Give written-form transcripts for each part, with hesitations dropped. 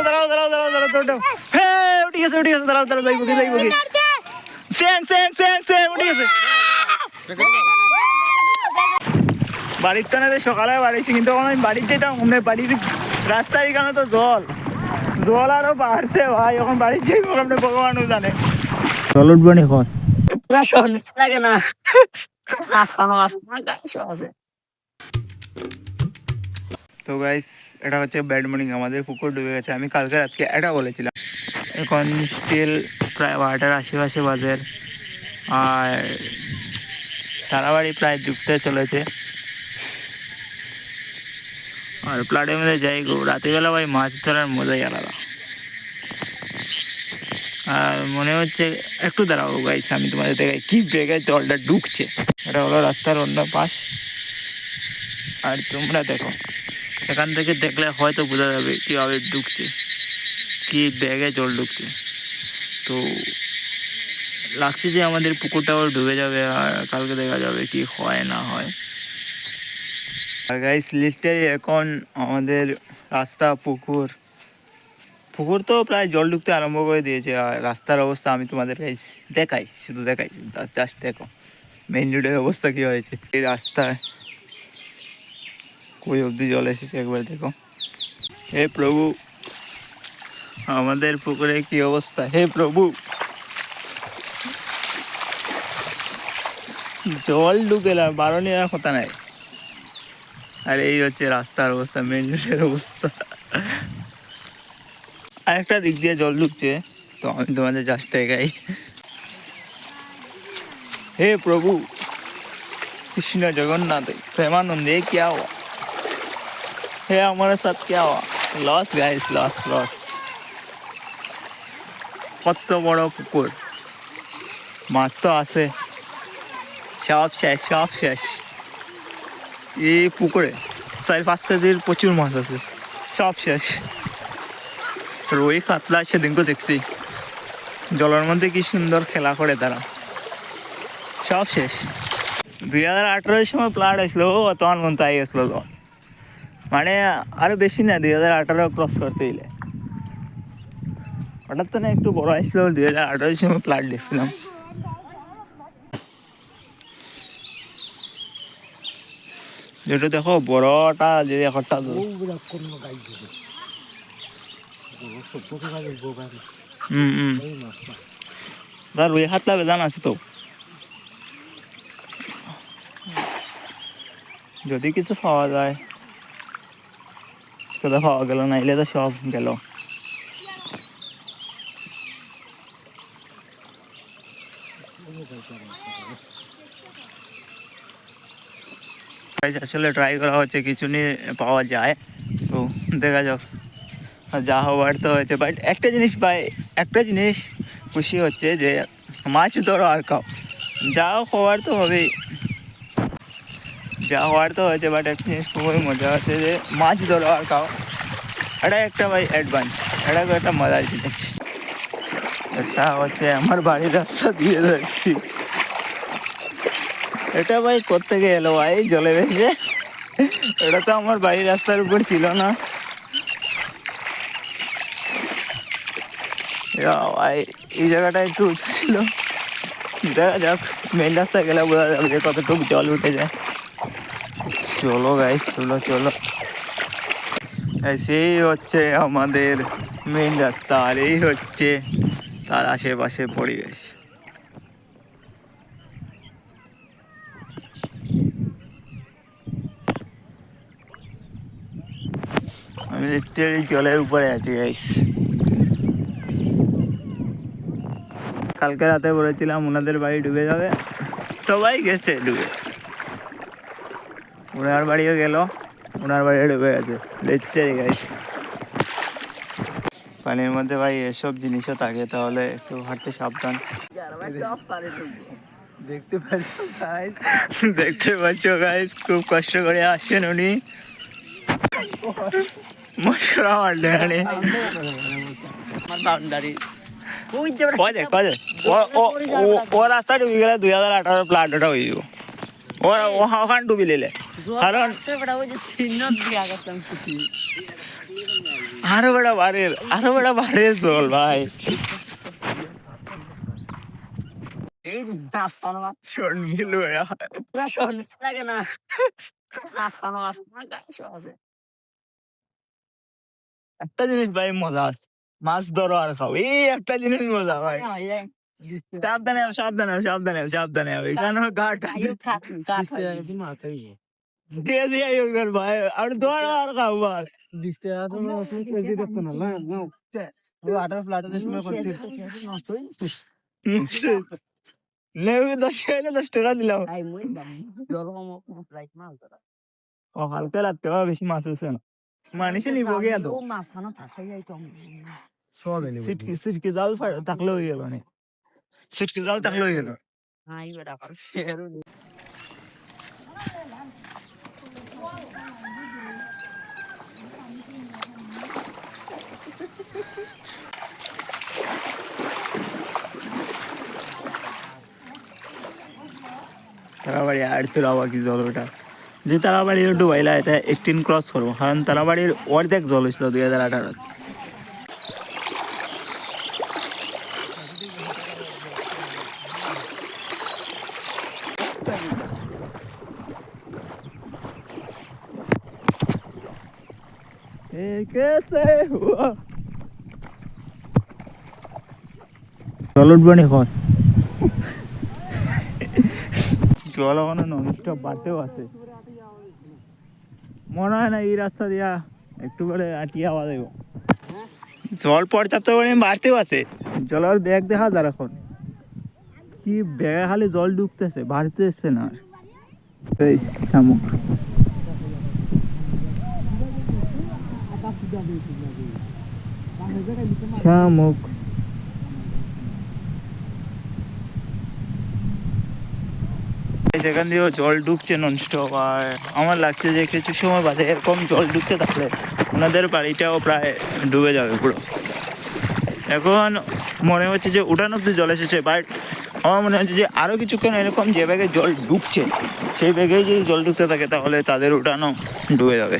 দাঁড়াও হ্যাঁ উঠে গেছে দাঁড়াও যাইব কি উঠে গেছে বাড়ির টানে সকালে বাড়িছি কিন্তু আমি বাড়ির যেতাম বাড়ির রাস্তায় এখানে তো জল আরো বাড়ছে ভাই এখন বাড়ির যাইব আপনি ভগবানও জানে জল উঠবো নি এখন লাগে না তো গাইস এটা হচ্ছে ব্যাড মর্নিং আমাদের পুকুর ডুবে গেছে আমি কালকে রাতকে এটা বলেছিলাম এখন স্টিল প্রায় 12টার আশেপাশে বাজে আর তারাবাড়ি প্রায় ডুবতে চলেছে আর প্লাটের মধ্যে যাই গো রাতেরবেলা ভাই মাছ ধরার মজাই আলাদা আর মনে হচ্ছে একটু দাঁড়াবো গাইস আমি তোমাদের দেখাই কি বেগে জলটা ঢুকছে এটা হলো রাস্তার অন্য পাশ আর তোমরা দেখো এখান থেকে দেখলে হয়তো বোঝা যাবে কীভাবে ঢুকছে কি ব্যাগে জল ঢুকছে তো লাগছে যে আমাদের পুকুরটাও ডুবে যাবে আর কালকে দেখা যাবে কি হয় না হয় আর গাইস লিস্টে এখন আমাদের রাস্তা পুকুর তো প্রায় জল ঢুকতে আরম্ভ করে দিয়েছে আর রাস্তার অবস্থা আমি তোমাদের দেখাই জাস্ট দেখো মেইন রোডের অবস্থা কি হয়েছে এই রাস্তায় কই অবধি জল এসেছে একবার দেখো হে প্রভু আমাদের পুকুরে কি অবস্থা হে প্রভু জল ঢুকে বারো নেওয়ার কথা নাই আর এই হচ্ছে রাস্তার অবস্থা মেইন রোডের অবস্থা আরেকটা দিক দিয়ে জল ঢুকছে তো আমি তোমাদের জাস্ট দেখাই हे प्रभु कृष्ण जगन्नाथ प्रेमानंद ये क्या हुआ हे हमारे साथ क्या हुआ लॉस गाइस लॉस কত বড় পুকুর মাছ তো আছে সব শেষ এই পুকুরে 4-5 কেজির প্রচুর মাছ আছে সব শেষ রুই কাতলা সেদিনকে দেখছি জলের মধ্যে কি সুন্দর খেলা করে তারা সব শেষ 2018 সময় প্লাট আসলো তখন মন তাই আসলো তখন মানে আরো বেশি না 2018 ক্রস করতে দিলে হঠাৎ তো না একটু বড় আসলো 2018 সময় প্লাট দেখছিলাম যেটা দেখো বড়টা যে একটা রুই হাতলা বেজান আছে তো যদি কিছু পাওয়া যায় সেটা পাওয়া গেল না এলে তো সব গেল আসলে ট্রাই করা হচ্ছে কিছু নিয়ে পাওয়া যায় তো দেখা যাক যা হওয়ার তো হয়েছে বাট একটা জিনিস খুশি হচ্ছে যে মাছ ধরো আর খাও যা হওয়ার তো হবেই যা হওয়ার তো হয়েছে বাট একটা জিনিস খুবই মজা আছে যে মাছ ধরো আর খাও এটা একটা ভাই অ্যাডভান্স এটা একটা মজার জিনিস এটা হচ্ছে আমার বাড়ির রাস্তা দিয়ে যাচ্ছি এটা ভাই কোত্থেকে এলো ভাই জলে ভেসে এটা তো আমার বাড়ির রাস্তার উপর ছিল না ভাই এই জায়গাটা একটু উঁচু ছিল দেখা যাক মেন রাস্তায় গেলে বোঝা যাবে যে কতটুকু জল উঠে যায় চলো গাইস চলো সেই হচ্ছে আমাদের মেন রাস্তা আর এই হচ্ছে তার আশেপাশে পরিবেশ আমি লিটারালি জলের উপরে আছি গাইস কালকে রাতে বলেছিলাম ওনাদের বাড়ি ডুবে যাবে সবাই গেছে ডুবে ওনার বাড়িও গেল ওনার বাড়ি ডুবে গেছে লিটারালি গাইস পানির মধ্যে ভাই এসব জিনিসও থাকে তাহলে একটু হাঁটতে সাবধান দেখতে পাচ্ছ গাইস খুব কষ্ট করে আসছেন উনি মশকরা মারলেন ও রাস্তা ডুবি গেলে 2018 প্লাট ওটা হয়ে যাব ওখান ডুবি লিলে কারণ আরো বড় বাড়ে জল ভাই। একটা জিনিস ভাই মজা আছে, মাছ ধরো আর খাও, এই একটা জিনিস মজা ভাই। সাবধানে আও, সাবধানে আও, সাবধানে আও, সাবধানে আও, এখানে ঘাট আছে। দিয়ে দিয়ে এবার ভাই আর ধরো আর খাও বাস। নেবে 10 টাকা দিলাম। ও হালকা লাগতে হবে, বেশি মাছ হচ্ছে না। মানুষে নিব গিয়া তো সিটকি সিটকি জাল থাকলে হয়ে গেল, সিটকি জাল থাকলে হয়ে গেল। তারাবাড়ি আর তোলাবা কি জল ওটা, যে তারাবাড়ির ডুবাইলা এটা 18 ক্রস করবো, কারণ তারাবাড়ির অর্ধেক জল হয়েছিল 2018। জল উঠবানি এখন, জল ওখানে ননস্টপ বাড়তেও আছে। মনে হয় না এই রাস্তা দিয়া একটু করে আটিয়ে আওয়া দেব, জল পর্যাপ্ত পরিমাণে বাড়তেও আছে। জলের ব্যাগ দেখা যার এখন কি ব্যাগে খালি জল ঢুকতেছে, বাড়তেছে না। এই শামুক শামুক সেখান দিয়েও জল ঢুকছে ননস্টপ। আর আমার লাগছে যে কিছু সময় বাদে এরকম জল ঢুকতে থাকলে ওনাদের বাড়িটাও প্রায় ডুবে যাবে পুরো। এখন মনে হচ্ছে যে উঠান অব্দি জল এসেছে, বাট আমার মনে হচ্ছে যে আরও কিছুক্ষণ এরকম যে ব্যাগে জল ঢুকছে সেই ব্যাগেই যদি জল ঢুকতে থাকে তাহলে তাদের উঠানও ডুবে যাবে।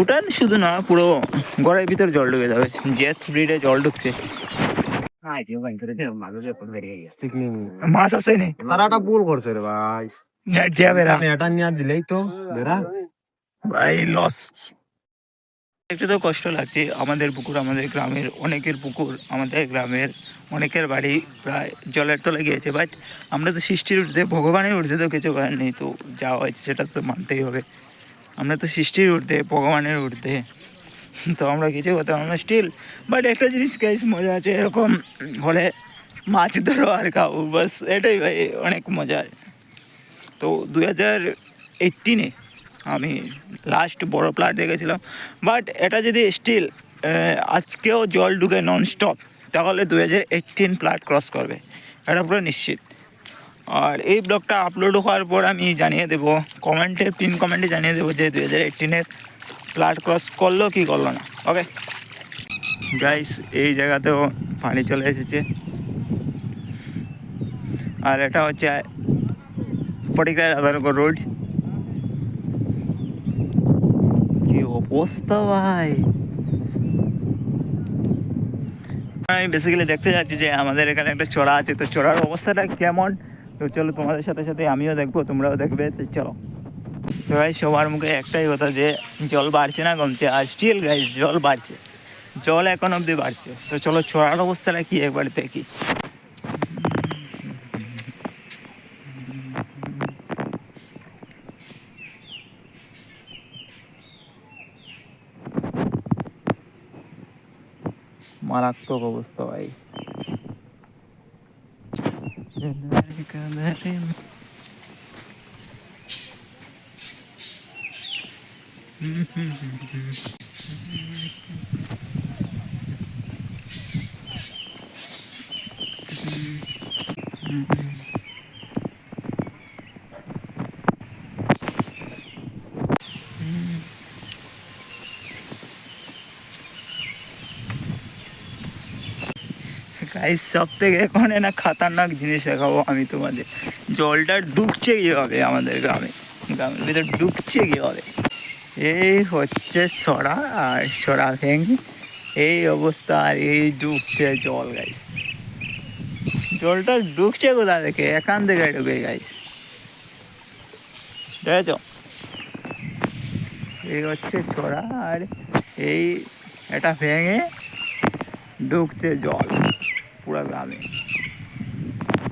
উঠান শুধু না, পুরো ঘরের ভিতর জল ঢুকে যাবে, জেট স্পিডে জল ঢুকছে। মাছ আছে নি, তারাটা ভুল করছে রে ভাই, নেট দিয়া বেড়া এটা নিয়ে দিলেই তো বেড়া ভাই লস। দেখতে তো কষ্ট লাগছে, আমাদের পুকুর, আমাদের গ্রামের অনেকের পুকুর, আমাদের গ্রামের অনেকের বাড়ি প্রায় জলের তলে গিয়েছে। বাট আমরা তো সৃষ্টির ঊর্ধ্বে, ভগবানের ঊর্ধ্বে তো কিছু করার নেই, তো যা হয়েছে সেটা তো মানতেই হবে। আমরা তো সৃষ্টির ঊর্ধ্বে, ভগবানের ঊর্ধ্বে, তো আমরা কিছু করতে পারবো না স্টিল। বাট একটা জিনিস গাইস মজা আছে, এরকম হলে মাছ ধরো আর খাও, বাস এটাই ভাই অনেক মজা। তো 2018-এ আমি লাস্ট বড় প্লাট দেখেছিলাম। বাট এটা যদি স্টিল আজকেও জল ঢুকে ননস্টপ, তাহলে 2018 প্লাট ক্রস করবে, এটা পুরো নিশ্চিত। আর এই ব্লগটা আপলোড হওয়ার পর আমি জানিয়ে দেবো কমেন্টে, পিন কমেন্টে জানিয়ে দেবো যে 2018-এর প্লাট ক্রস করলো কি করলো না। ওকে গাইস, এই জায়গাতেও পানি চলে এসেছে। আর এটা হচ্ছে ফটিকরায় রাধানগর রোড। কি অবস্থা ভাই, আমি বেসিক্যালি দেখতে যাচ্ছি যে আমাদের এখানে একটা চড়া আছে, তো চড়ার অবস্থাটা কেমন, তো চলো তোমাদের সাথে সাথে আমিও দেখবো, তোমরাও দেখবে, তো চলো। তো ভাই সবার মুখে একটাই কথা যে জল বাড়ছে না কমছে, আর স্টিল গাইস জল বাড়ছে, জল এখন অবধি বাড়ছে। তো চলো চড়ার অবস্থাটা কি একবার দেখি। মারাত্মক অবস্থা ভাই। গাইস সব থেকে এখন না খতরনাক জিনিস দেখাবো আমি তোমাদের, জলটা ডুবছে কীভাবে আমাদের গ্রামে, গ্রামের ভিতরে ডুবছে কীভাবে এই হচ্ছে ছড়া আর ছড়া ভেঙে এই অবস্থা, আর এই ডুবছে জল গাইস। জলটা ঢুকছে কোথা থেকে? এখান থেকে ঢুকে গাইস, দেখেছ? এই হচ্ছে ছড়া আর এই এটা ভেঙে ঢুকছে জল পুরো গ্রামে।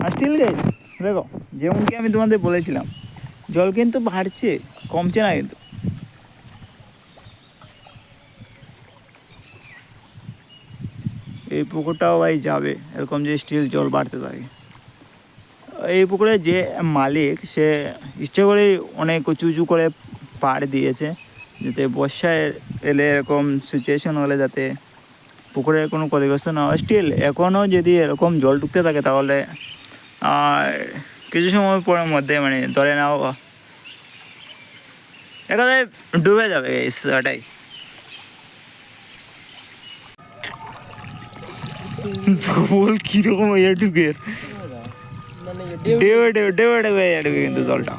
আর স্টিল গাইস দেখো, যেমন কি আমি তোমাদের বলেছিলাম, জল কিন্তু বাড়ছে, কমছে না কিন্তু। এই পুকুরটাও ভাই যাবে এরকম যে স্টিল জল বাড়তে থাকে। এই পুকুরে যে মালিক সে ইচ্ছে করেই অনেক উঁচু উঁচু করে পাড় দিয়েছে, যাতে বর্ষায় এলে এরকম সিচুয়েশন হলে যাতে পুকুরে কোনো ক্ষতিগ্রস্ত না হয়। স্টিল এখনও যদি এরকম জল ঢুকতে থাকে তাহলে কিছু সময় পরের মধ্যে মানে ধরে নাও এখানে ডুবে যাবে এটাই। জল কিরকম হয়ে ঢুকে ডেবে ডেবে ডেবে ডেবে ঢুকে কিন্তু জলটা।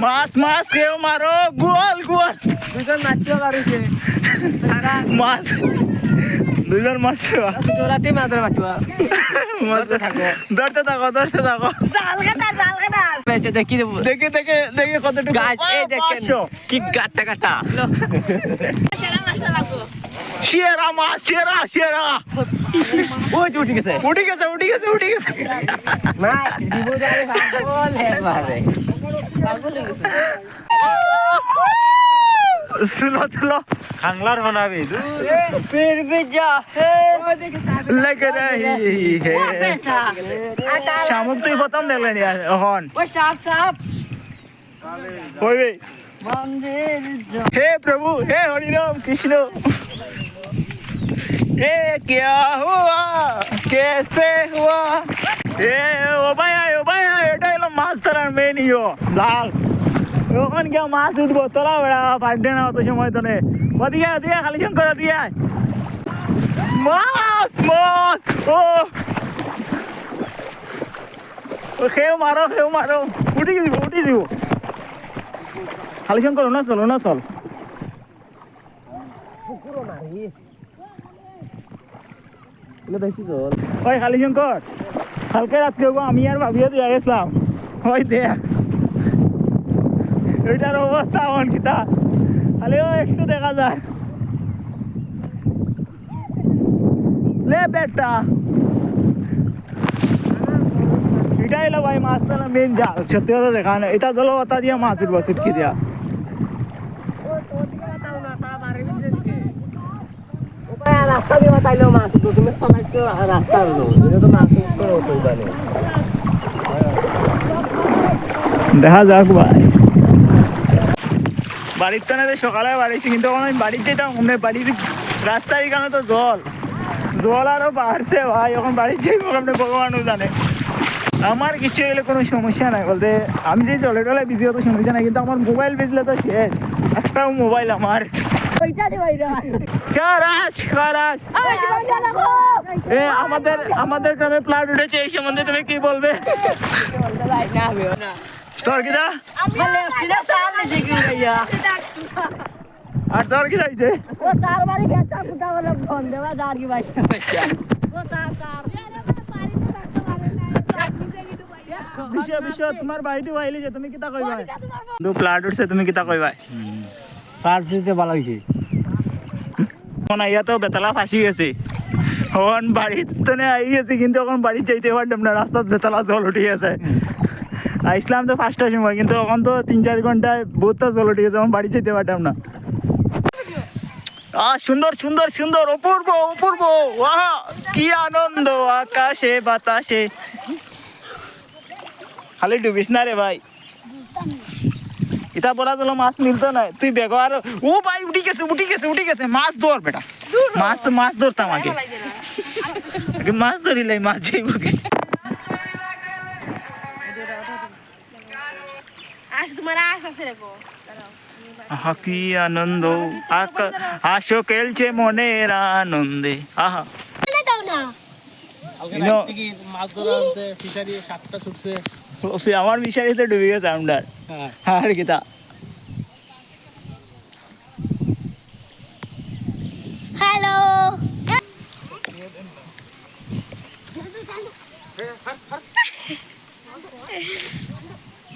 মাছ মাছ কেউ মারো, গোল গোল দুজন মাছ মারুছে, মাছ দুজন মাছ রাতে মাছ ধরতে থাকো ধরতে থাকো। দেখি দেখে দেখে দেখে কতটুকু গাছ, এই দেখেন কি গাট্টা গাট্টা শিয়ারা মাছ, শিয়ারা শিয়ারা ওই উঠে গেছে উঠে গেছে উঠে গেছে উঠে গেছে। सुनो चलो খাংলার বানাবি फिर भी जा लग रही है। শামুক তুই প্রথম দেখলেন এখন কইবে हे प्रभु हे हरि राम कृष्ण ये क्या हुआ कैसे हुआ ए ओ भाई এটা হলো মাছ ধরার মেন ইয়ো জাল। ওখান গিয়ে মাছ উঠবো, তোলা বেড়া পাঠবে না অত সময় তো নেই। ওদিকে দিয়ে খালি শঙ্কর দিয়ে মাছ মাছ ও খেয়েও মারো উঠে দিব খালি শঙ্কর ওনা চল ওই খালি শঙ্কর কালকে রাত্রে আমি আর ভাবিও দিয়ে গেছিলাম। ওই দেখ ওইটার অবস্থা এমন কিতা, খালি একটু দেখা যায় লে বেটা। এটা এলো ভাই মাছ তোলা মেন জাল, সত্যি কথা দেখা না। এটা জল পাতা দিয়ে মাছ উঠবো সিটকি দিয়া। রাস্তা দিয়ে তাইলেও মাছ উঠবো, তুমি সবাই তো রাস্তা হলো তো মাছ দেখা যাক ভাই। বাড়ির তো না সকালে বাড়িছি, কিন্তু আমি বাড়ির যেতাম বাড়ির রাস্তার এখানে তো জল আরো বাড়ছে ভাই। এখন বাড়ির যাইব আপনি ভগবানও জানে। আমার কিছু হলে কোনো সমস্যা নাই বলতে, আমি যে জলে টলে বিজি হতো সমস্যা নাই, কিন্তু আমার মোবাইল বেচলে তো শেষ। একটাও মোবাইল আমার আমাদের গ্রামে প্লাট উঠেছে, এই সম্বন্ধে তুমি কি বলবে? তোর কিনা আর তোর কি হয়েছে? তোমার বাড়িতে বাইলে যে তুমি কিতা কইবা? প্লাট উঠছে তুমি কিতা কইবা? কার দিতে ভালো হইছে মনে ইয়াতো বেতলা ফাঁসি গেছে। এখন বাড়িতে আই গেছি, কিন্তু এখন বাড়ি যাইতে পারতাম না, রাস্তার বেতলা জল উঠে গেছে। আসলাম তো 5টার সময়, কিন্তু এখন তো 3-4 ঘন্টায় বহুতটা জল উঠে গেছে, এখন বাড়ি যেতে পারতাম না। সুন্দর সুন্দর সুন্দর অপূর্ব অপূর্ব, কি আনন্দ আকাশে বাতাসে। খালি ডুবিস না রে ভাই, ইতা বলা চলো মাছ মিলতো না। তুই ব্যবহার ও ভাই উঠি গেছে মাছ ধর বেটা, মাছ ধরতাম আগে মাছ ধরিলাই মাছ যাইব। তোমার আশ আছে রেখো দাঁড়াও আহা কি আনন্দ, হাসো খেলছে মনের আনন্দে। আহা দাও না মাছ ধরা হচ্ছে ফিশারি 7টা ছুটছে। আমার মিশারিতে ডুবে গেছে আমরা আর কি তা। হ্যালো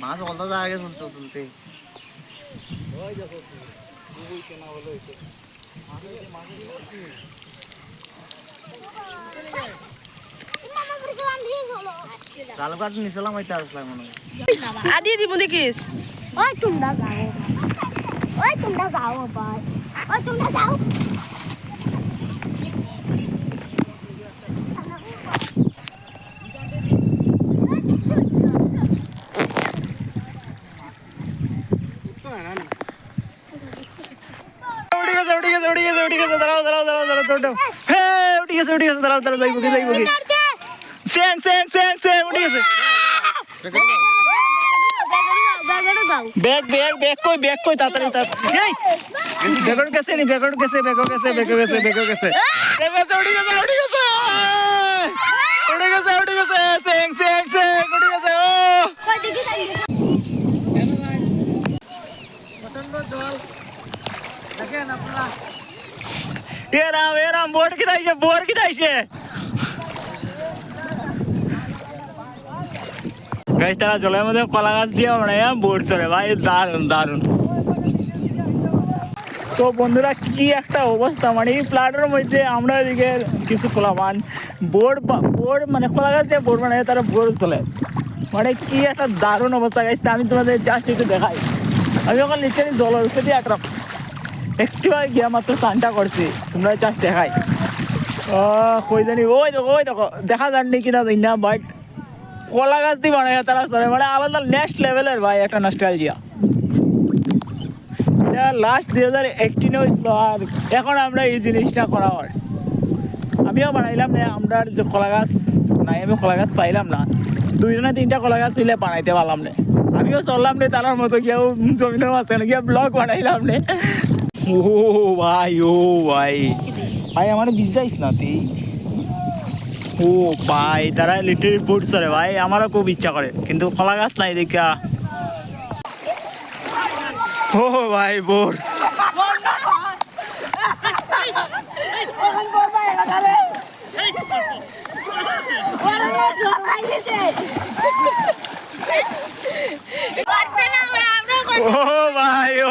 মাছ বলতে যা আগে তুলতে তুলতে কালো কাঠ নিছিলাম হইতে আসলাম মনে হয়। আদি দিব দেখিস ওই তোমরা যাও ভাই ওই তোমরা যাও ব্যাগ ব্যাগ ব্যাগ কই ব্যাগ কই তাড়াতাড়ি তাড়াতাড়ি এই ব্যাগড় গেছে নি ব্যাগড় গেছে ব্যাগড় গেছে ব্যাগড় গেছে ব্যাগড় গেছে উড়ি গেছে উড়ি গেছে উড়ি গেছে উড়ি গেছে সেং সেং সেং উড়ি গেছে ও এরাম বোর্ড কি দাইছে গাইস তারা জলের মধ্যে কলা গাছ দিয়ে মানে বোর্ড চড়ে ভাই, দারুন দারুন। তো বন্ধুরা কি একটা অবস্থা, মানে এই প্লাটের মধ্যে আমরা এদিকে কিছু খোলামান বোর্ড মানে খোলা গাছ দিয়ে বোর্ড বানায় তারা বোর্ড চলে, মানে কি একটা দারুণ অবস্থা গাইছে। আমি তোমাদের জাস্ট একটু দেখাই, আমি ওখানে লিটারি জলের উপরে দিয়ে একটু গিয়া মাত্র স্নানটা করছি, তোমরা জাস্ট দেখাই। কই জানি ওই দেখো দেখা যাননি কিনা জানি না, বাট কলা গাছ দিয়ে বানায় তারা চলে, মানে আলাদা নেক্সট লেভেলের ভাই একটা নস্টালজিয়া। লাস্ট 2018 হয়েছিল আর এখন আমরা এই জিনিসটা করা হয়। আমিও বানাইলাম না, আমরা যে কলা গাছ নাই, আমি কলা গাছ পাইলাম না, 2-3টা কলা গাছ হইলে বানাইতে পারলাম না। আমিও চললাম না তার মতো গিয়েও জমিনের মাঝখানে গিয়ে ব্লগ বানাইলাম না। ও ভাই ভাই আমার বিশ্বাস না তুই। ও ভাই তারা লিটারি বোর্ড চলে ভাই, আমারও খুব ইচ্ছা করে কিন্তু কলা গাছ নাই দেখা। ও ভাই বোর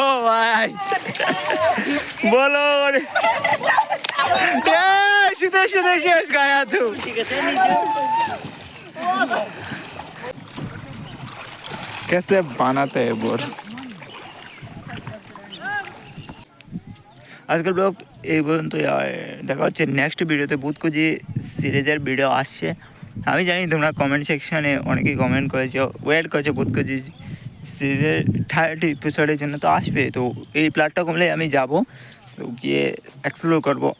ও ভাই বলো सीधे शेष गाया तू कैसे बनाते हैं बोर। আজকাল ব্লগ এই পর্যন্ত, দেখা হচ্ছে নেক্সট ভিডিওতে। বহুত কিছু সিরিজের ভিডিও আসছে, আমি জানি তোমরা কমেন্ট সেকশনে অনেকেই কমেন্ট করেছো, ওয়েট করেছো বহুত কিছু সিরিজের 3rd এপিসোডের জন্য। তো আসবে, তো এই প্ল্যাটটা কমলে আমি যাব, তো গিয়ে এক্সপ্লোর করবো।